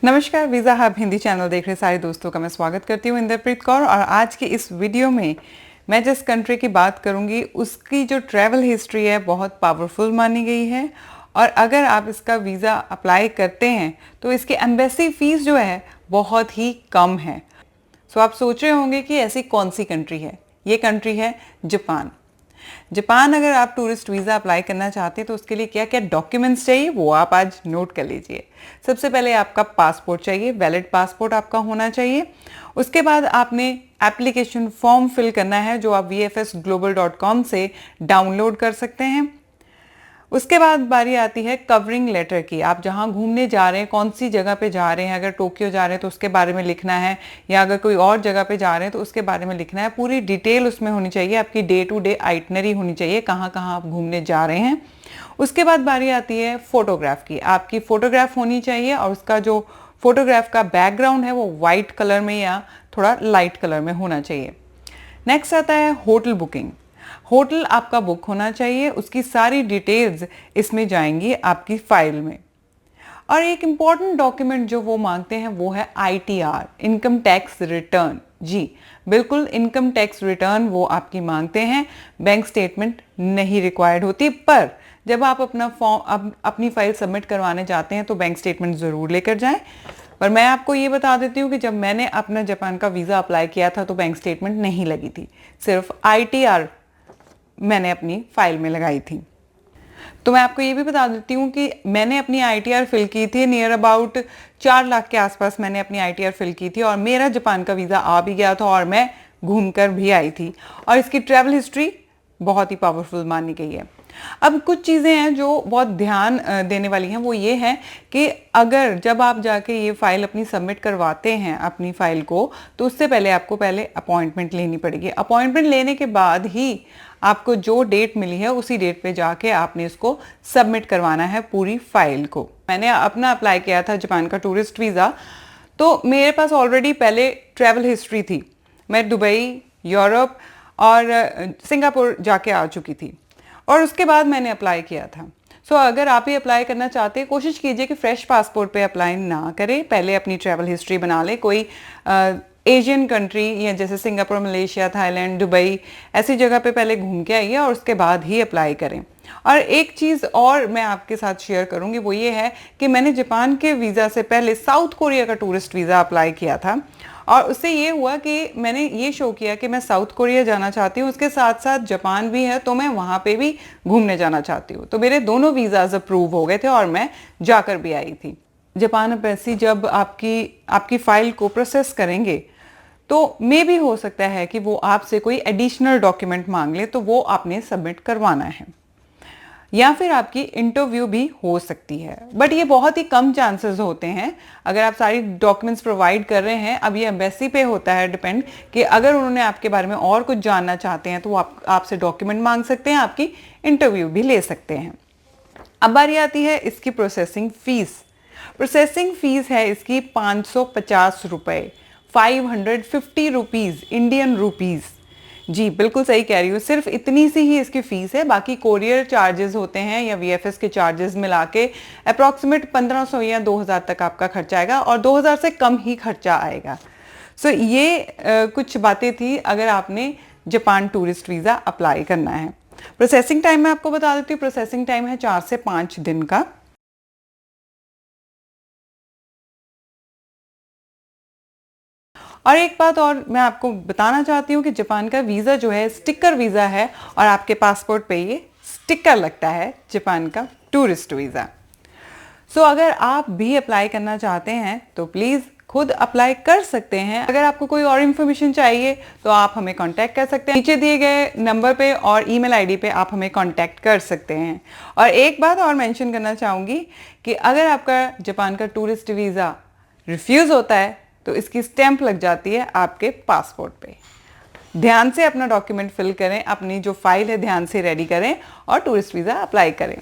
नमस्कार, visa hub Hindi channel देख रहे सारे दोस्तों का मैं स्वागत करती हूँ इंद्रप्रीत कौर। और आज की इस वीडियो में मैं जिस कंट्री की बात करूँगी उसकी जो ट्रैवल हिस्ट्री है बहुत पावरफुल मानी गई है। और अगर आप इसका वीज़ा अप्लाई करते हैं तो इसकी एम्बेसी फ़ीस जो है बहुत ही कम है। सो आप सोच रहे होंगे कि ऐसी कौन सी कंट्री है। ये कंट्री है जापान। जापान अगर आप टूरिस्ट वीज़ा अप्लाई करना चाहते हैं तो उसके लिए क्या क्या डॉक्यूमेंट्स चाहिए वो आप आज नोट कर लीजिए। सबसे पहले आपका पासपोर्ट चाहिए, वैलिड पासपोर्ट आपका होना चाहिए। उसके बाद आपने एप्लीकेशन फॉर्म फिल करना है जो आप vfsglobal.com से डाउनलोड कर सकते हैं। उसके बाद बारी आती है कवरिंग लेटर की। आप जहां घूमने जा रहे हैं, कौन सी जगह पे जा रहे हैं, अगर टोक्यो जा रहे हैं तो उसके बारे में लिखना है, या अगर कोई और जगह पे जा रहे हैं तो उसके बारे में लिखना है। पूरी डिटेल उसमें होनी चाहिए, आपकी डे टू डे आइटनरी होनी चाहिए, कहाँ कहाँ आप घूमने जा रहे हैं। उसके बाद बारी आती है फोटोग्राफ की। आपकी फोटोग्राफ होनी चाहिए और उसका जो फोटोग्राफ का बैकग्राउंड है वो वाइट कलर में या थोड़ा लाइट कलर में होना चाहिए। नेक्स्ट आता है होटल बुकिंग। होटल आपका बुक होना चाहिए, उसकी सारी डिटेल्स इसमें जाएंगी आपकी फाइल में। और एक इम्पॉर्टेंट डॉक्यूमेंट जो वो मांगते हैं वो है ITR, इनकम टैक्स रिटर्न। जी बिल्कुल, इनकम टैक्स रिटर्न वो आपकी मांगते हैं। बैंक स्टेटमेंट नहीं रिक्वायर्ड होती, पर जब आप अपना फॉर्म अपनी फाइल सबमिट करवाने जाते हैं तो बैंक स्टेटमेंट ज़रूर लेकर जाएं। पर मैं आपको ये बता देती हूँ कि जब मैंने अपना जापान का वीज़ा अप्लाई किया था तो बैंक स्टेटमेंट नहीं लगी थी, सिर्फ ITR मैंने अपनी फाइल में लगाई थी। तो मैं आपको ये भी बता देती हूँ कि मैंने अपनी ITR फिल की थी, नियर अबाउट 4 लाख के आसपास मैंने अपनी ITR फिल की थी और मेरा जापान का वीज़ा आ भी गया था और मैं घूमकर भी आई थी। और इसकी ट्रैवल हिस्ट्री बहुत ही पावरफुल मानी गई है। अब कुछ चीज़ें हैं जो बहुत ध्यान देने वाली हैं, वो ये है कि अगर जब आप जाके ये फाइल अपनी सबमिट करवाते हैं अपनी फाइल को, तो उससे पहले आपको पहले अपॉइंटमेंट लेनी पड़ेगी। अपॉइंटमेंट लेने के बाद ही आपको जो डेट मिली है उसी डेट पे जाके आपने इसको सबमिट करवाना है पूरी फाइल को। मैंने अपना अप्लाई किया था जापान का टूरिस्ट वीज़ा, तो मेरे पास ऑलरेडी पहले ट्रैवल हिस्ट्री थी। मैं दुबई, यूरोप और सिंगापुर जाके आ चुकी थी और उसके बाद मैंने अप्लाई किया था। सो अगर आप ही अप्लाई करना चाहते हैं, कोशिश कीजिए कि फ्रेश पासपोर्ट पे अप्लाई ना करें, पहले अपनी ट्रैवल हिस्ट्री बना लें। कोई एशियन कंट्री या जैसे सिंगापुर, मलेशिया, थाईलैंड, दुबई ऐसी जगह पे पहले घूम के आइए और उसके बाद ही अप्लाई करें। और एक चीज़ और मैं आपके साथ शेयर करूंगी, वो ये है कि मैंने जापान के वीज़ा से पहले साउथ कोरिया का टूरिस्ट वीज़ा अप्लाई किया था और उससे ये हुआ कि मैंने ये शो किया कि मैं साउथ कोरिया जाना चाहती हूँ, उसके साथ साथ जापान भी है तो मैं वहाँ पे भी घूमने जाना चाहती हूँ। तो मेरे दोनों वीज़ाज अप्रूव हो गए थे और मैं जाकर भी आई थी। जापान एम्बेसी जब आपकी फ़ाइल को प्रोसेस करेंगे तो मे भी हो सकता है कि वो आपसे कोई एडिशनल डॉक्यूमेंट मांग ले, तो वो आपने सबमिट करवाना है, या फिर आपकी इंटरव्यू भी हो सकती है। बट ये बहुत ही कम चांसेस होते हैं। अगर आप सारी डॉक्यूमेंट्स प्रोवाइड कर रहे हैं, अब ये एम्बेसी पे होता है डिपेंड कि अगर उन्होंने आपके बारे में और कुछ जानना चाहते हैं तो वो आपसे डॉक्यूमेंट मांग सकते हैं, आपकी इंटरव्यू भी ले सकते हैं। अब बारी आती है इसकी प्रोसेसिंग फीस। प्रोसेसिंग फीस है इसकी 550 रुपये, 550 रुपीज़, इंडियन रुपीज़। जी बिल्कुल सही कह रही हूँ, सिर्फ इतनी सी ही इसकी फ़ीस है। बाकी कोरियर चार्जेस होते हैं या VFS के चार्जेस मिला के अप्रॉक्सीमेट 1500 या 2000 तक आपका खर्चा आएगा और 2000 से कम ही खर्चा आएगा। सो ये कुछ बातें थी अगर आपने जापान टूरिस्ट वीज़ा अप्लाई करना है। प्रोसेसिंग टाइम मैं आपको बता देती हूँ, प्रोसेसिंग टाइम है 4 से 5 दिन का। और एक बात और मैं आपको बताना चाहती हूँ कि जापान का वीज़ा जो है स्टिकर वीज़ा है और आपके पासपोर्ट पे ये स्टिकर लगता है, जापान का टूरिस्ट वीज़ा। सो अगर आप भी अप्लाई करना चाहते हैं तो प्लीज़ खुद अप्लाई कर सकते हैं। अगर आपको कोई और इन्फॉर्मेशन चाहिए तो आप हमें कांटेक्ट कर सकते हैं, नीचे दिए गए नंबर पे और ईमेल आईडी पे आप हमें कांटेक्ट कर सकते हैं। और एक बात और मेंशन करना चाहूँगी कि अगर आपका जापान का टूरिस्ट वीज़ा रिफ्यूज़ होता है तो इसकी स्टैंप लग जाती है आपके पासपोर्ट पे। ध्यान से अपना डॉक्यूमेंट फिल करें, अपनी जो फाइल है ध्यान से रेडी करें और टूरिस्ट वीज़ा अप्लाई करें।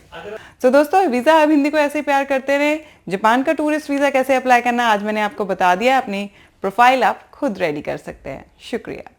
तो दोस्तों, वीज़ा हब हिंदी को ऐसे ही प्यार करते रहें। जापान का टूरिस्ट वीज़ा कैसे अप्लाई करना आज मैंने आपको बता दिया, अपनी प्रोफाइल आप खुद रेडी कर सकते हैं। शुक्रिया।